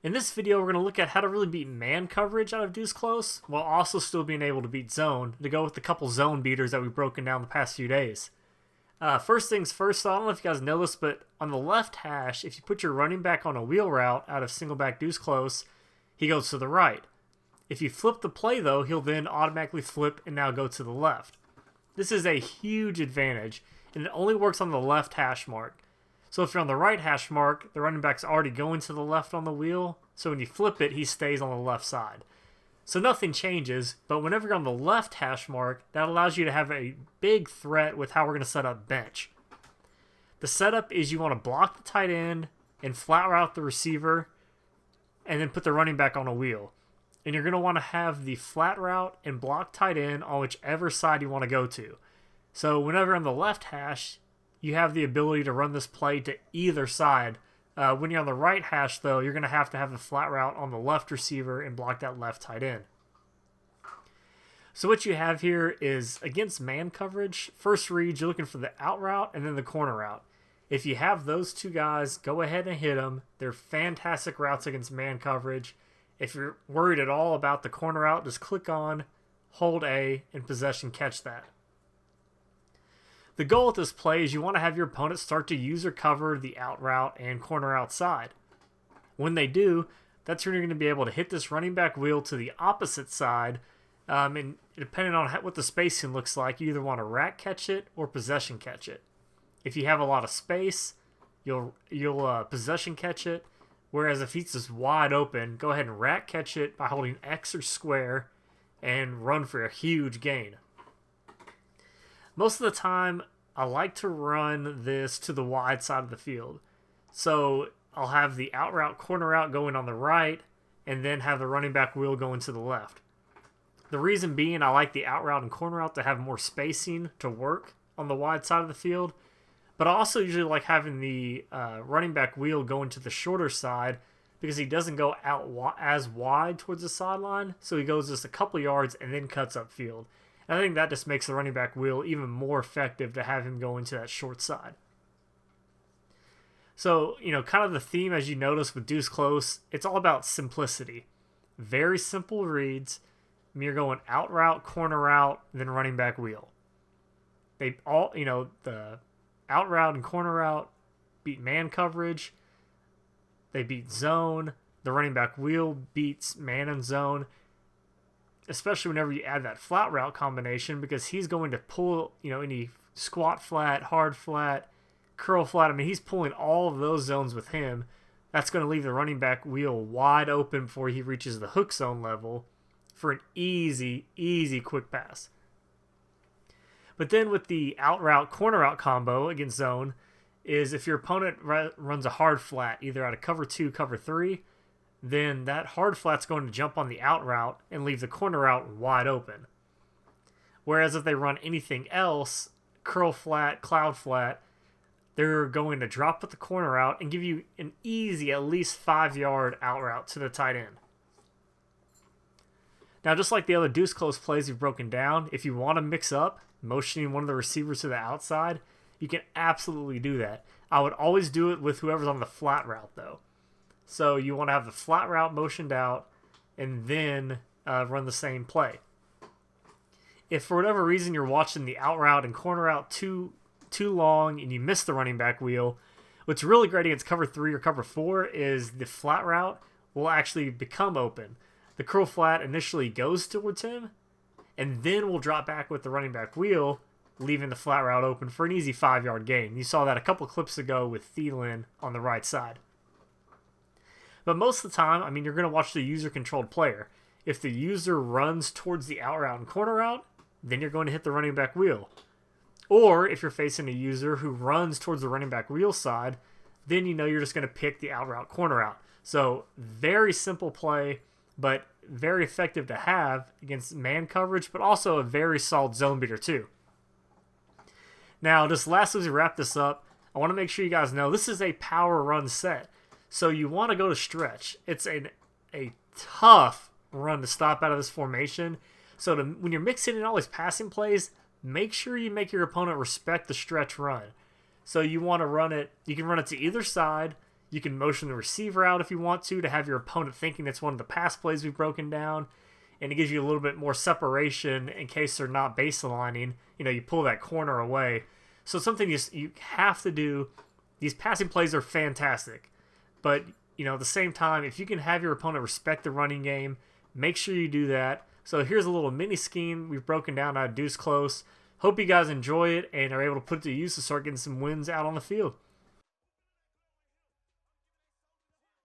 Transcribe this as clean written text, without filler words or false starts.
In this video, we're going to look at how to really beat man coverage out of Deuce Close, while also still being able to beat zone, to go with a couple zone beaters that we've broken down the past few days. First things first, I don't know if you guys know this, but on the left hash, if you put your running back on a wheel route out of Singleback Deuce Close, he goes to the right. If you flip the play, though, he'll then automatically flip and now go to the left. This is a huge advantage, and it only works on the left hash mark. So if you're on the right hash mark, the running back's already going to the left on the wheel, so when you flip it, he stays on the left side. So nothing changes, but whenever you're on the left hash mark, that allows you to have a big threat with how we're going to set up bench. The setup is you want to block the tight end and flat route the receiver, and then put the running back on a wheel. And you're going to want to have the flat route and block tight end on whichever side you want to go to. So whenever you're on the left hash, you have the ability to run this play to either side. When you're on the right hash, though, you're going to have the flat route on the left receiver and block that left tight end. So what you have here is, against man coverage, first read, you're looking for the out route and then the corner route. If you have those two guys, go ahead and hit them. They're fantastic routes against man coverage. If you're worried at all about the corner route, just click on, hold A, and possession catch that. The goal with this play is you want to have your opponent start to use or cover the out route and corner outside. When they do, that's when you're going to be able to hit this running back wheel to the opposite side, and depending on what the spacing looks like, you either want to rack catch it or possession catch it. If you have a lot of space, you'll possession catch it, whereas if he's just wide open, go ahead and rack catch it by holding X or square and run for a huge gain. Most of the time, I like to run this to the wide side of the field. So I'll have the out route, corner route going on the right, and then have the running back wheel going to the left. The reason being, I like the out route and corner route to have more spacing to work on the wide side of the field. But I also usually like having the running back wheel going to the shorter side because he doesn't go out as wide towards the sideline. So he goes just a couple yards and then cuts upfield. And I think that just makes the running back wheel even more effective to have him go into that short side. So, kind of the theme, as you notice with Deuce Close, it's all about simplicity. Very simple reads. You're going out route, corner route, then running back wheel. They all, the out route and corner route beat man coverage. They beat zone. The running back wheel beats man and zone. Especially whenever you add that flat route combination, because he's going to pull, any squat flat, hard flat, curl flat. I mean, he's pulling all of those zones with him. That's going to leave the running back wheel wide open before he reaches the hook zone level for an easy quick pass. But then with the out route, corner route combo against zone is if your opponent runs a hard flat, either out of cover 2, cover 3, then that hard flat's going to jump on the out route and leave the corner route wide open. Whereas if they run anything else, curl flat, cloud flat, they're going to drop at the corner route and give you an easy, at least 5-yard out route to the tight end. Now, just like the other Deuce Close plays we've broken down, if you want to mix up motioning one of the receivers to the outside, you can absolutely do that. I would always do it with whoever's on the flat route, though. So you want to have the flat route motioned out and then run the same play. If for whatever reason you're watching the out route and corner route too long and you miss the running back wheel, what's really great against cover 3 or cover 4 is the flat route will actually become open. The curl flat initially goes towards him and then will drop back with the running back wheel, leaving the flat route open for an easy 5-yard gain. You saw that a couple clips ago with Thielen on the right side. But most of the time, you're going to watch the user-controlled player. If the user runs towards the out route and corner route, then you're going to hit the running back wheel. Or if you're facing a user who runs towards the running back wheel side, then you're just going to pick the out route, corner route. So very simple play, but very effective to have against man coverage, but also a very solid zone beater too. Now, just lastly, as we wrap this up, I want to make sure you guys know this is a power run set. So you want to go to stretch. It's a tough run to stop out of this formation. So when you're mixing in all these passing plays, make sure you make your opponent respect the stretch run. So you want to run it. You can run it to either side. You can motion the receiver out if you want to have your opponent thinking it's one of the pass plays we've broken down. And it gives you a little bit more separation in case they're not baselining. You pull that corner away. So it's something you have to do. These passing plays are fantastic. But, at the same time, if you can have your opponent respect the running game, make sure you do that. So here's a little mini scheme we've broken down out of Deuce Close. Hope you guys enjoy it and are able to put it to use to start getting some wins out on the field.